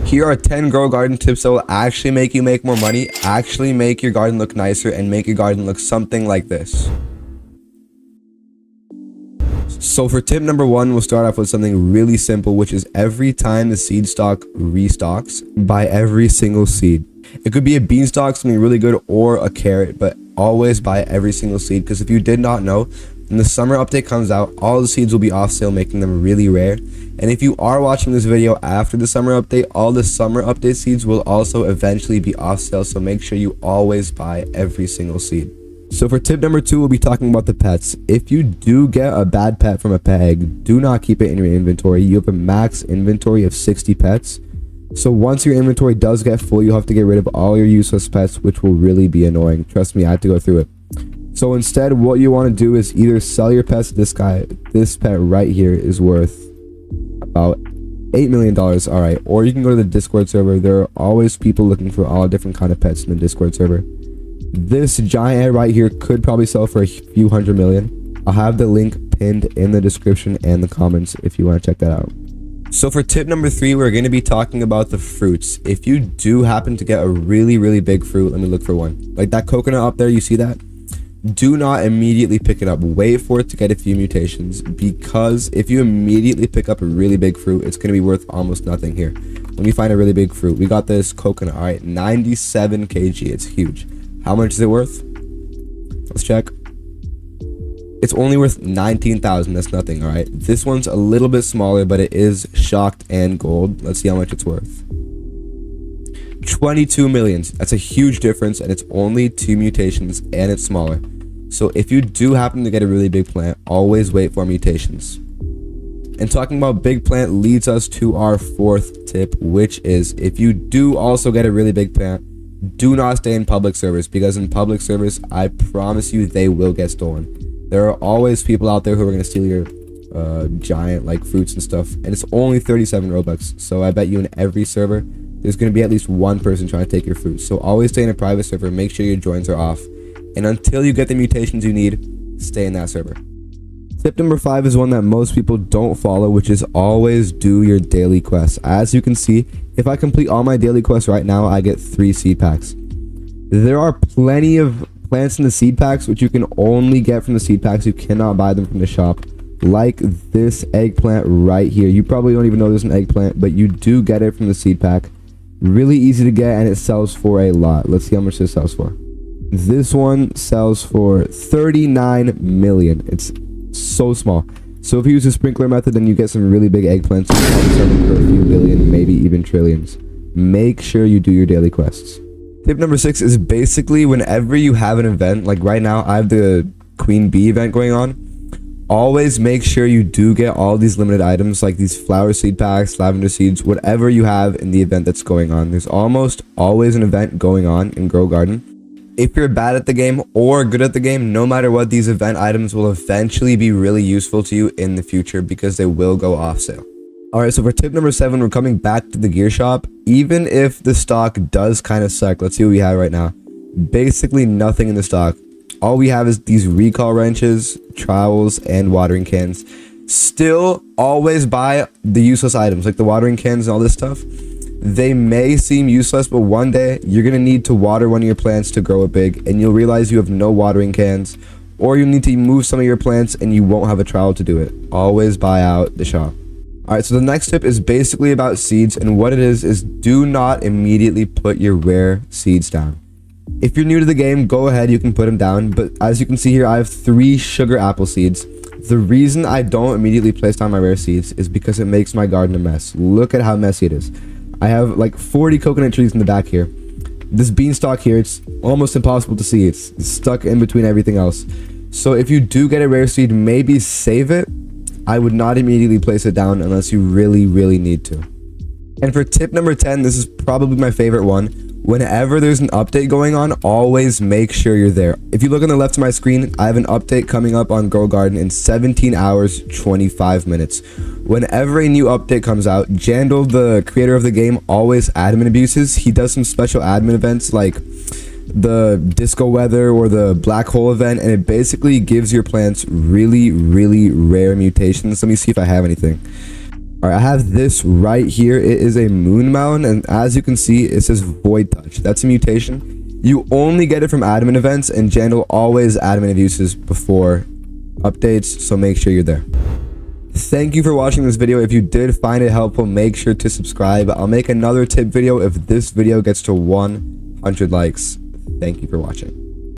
Here are 10 grow garden tips that will actually make you make more money, actually make your garden look nicer, and make your garden look something like this. So for tip number 1, we'll start off with something really simple, which is every time the seed stock restocks, buy every single seed. It could be a beanstalk, something really good, or a carrot, but always buy every single seed, because if you did not know, when the summer update comes out, all the seeds will be off sale, making them really rare. And if you are watching this video after the summer update, all the summer update seeds will also eventually be off sale, so make sure you always buy every single seed. So for tip number 2, we'll be talking about the pets. If you do get a bad pet from a pet egg, do not keep it in your inventory. You have a max inventory of 60 pets. So once your inventory does get full, you'll have to get rid of all your useless pets, which will really be annoying. Trust me, I had to go through it. So instead, what you want to do is either sell your pets. This pet right here is worth about $8 million. All right. Or you can go to the Discord server. There are always people looking for all different kind of pets in the Discord server. This giant head right here could probably sell for a few hundred million. I'll have the link pinned in the description and the comments if you want to check that out. So for tip number 3, we're going to be talking about the fruits. If you do happen to get a really big fruit, let me look for one. Like that coconut up there, you see that? Do not immediately pick it up. Wait for it to get a few mutations, because if you immediately pick up a really big fruit, it's going to be worth almost nothing. Here, let me find a really big fruit. We got this coconut. All right, 97 kg. It's huge. How much is it worth? Let's check. It's only worth 19,000. That's nothing. All right, this one's a little bit smaller, but it is shocked and gold. Let's see how much it's worth. 22 million. That's a huge difference, and it's only 2 mutations, and it's smaller. So if you do happen to get a really big plant, always wait for mutations. And talking about big plant leads us to our 4th tip, which is if you do also get a really big plant, do not stay in public servers, because in public servers, I promise you they will get stolen. There are always people out there who are going to steal your giant like fruits and stuff, and it's only 37 Robux. So I bet you in every server there's going to be at least one person trying to take your fruit. So always stay in a private server, make sure your joins are off, and until you get the mutations you need, stay in that server. Tip number 5 is one that most people don't follow, which is always do your daily quests. As you can see, if I complete all my daily quests right now, I get 3 seed packs. There are plenty of plants in the seed packs which you can only get from the seed packs. You cannot buy them from the shop, like this eggplant right here. You probably don't even know there's an eggplant, but you do get it from the seed pack. Really easy to get, and it sells for a lot. Let's see how much this sells for. This one sells for 39 million. It's so small. So if you use a sprinkler method, then you get some really big eggplants. You can probably sell them for a few billion, maybe even trillions. Make sure you do your daily quests. Tip number 6 is basically whenever you have an event, like right now I have the Queen Bee event going on, always make sure you do get all these limited items, like these flower seed packs, lavender seeds, whatever you have in the event that's going on. There's almost always an event going on in Grow Garden. If you're bad at the game or good at the game, no matter what, these event items will eventually be really useful to you in the future, because they will go off sale. Alright, so for tip number 7, we're coming back to the gear shop. Even if the stock does kind of suck, let's see what we have right now. Basically nothing in the stock. All we have is these recall wrenches, trowels, and watering cans. Still, always buy the useless items, like the watering cans and all this stuff. They may seem useless, but one day you're going to need to water one of your plants to grow it big, and you'll realize you have no watering cans, or you'll need to move some of your plants and you won't have a trowel to do it. Always buy out the shop. Alright, so the next tip is basically about seeds, and what it is do not immediately put your rare seeds down. If you're new to the game, go ahead, you can put them down, but as you can see here, I have 3 sugar apple seeds. The reason I don't immediately place down my rare seeds is because it makes my garden a mess. Look at how messy it is. I have like 40 coconut trees in the back here. This beanstalk here, it's almost impossible to see. It's stuck in between everything else. So if you do get a rare seed, maybe save it. I would not immediately place it down unless you really need to. And for tip number 10, this is probably my favorite one. Whenever there's an update going on, always make sure you're there. If you look on the left of my screen, I have an update coming up on Grow Garden in 17 hours, 25 minutes. Whenever a new update comes out, Jandal, the creator of the game, always admin abuses. He does some special admin events like the disco weather or the black hole event, and it basically gives your plants really rare mutations. Let me see if I have anything. All right, I have this right here. It is a moon mountain, and as you can see, it says void touch. That's a mutation. You only get it from admin events, and Jandal always admin abuses before updates, so make sure you're there. Thank you for watching this video. If you did find it helpful, make sure to subscribe. I'll make another tip video if this video gets to 100 likes. Thank you for watching.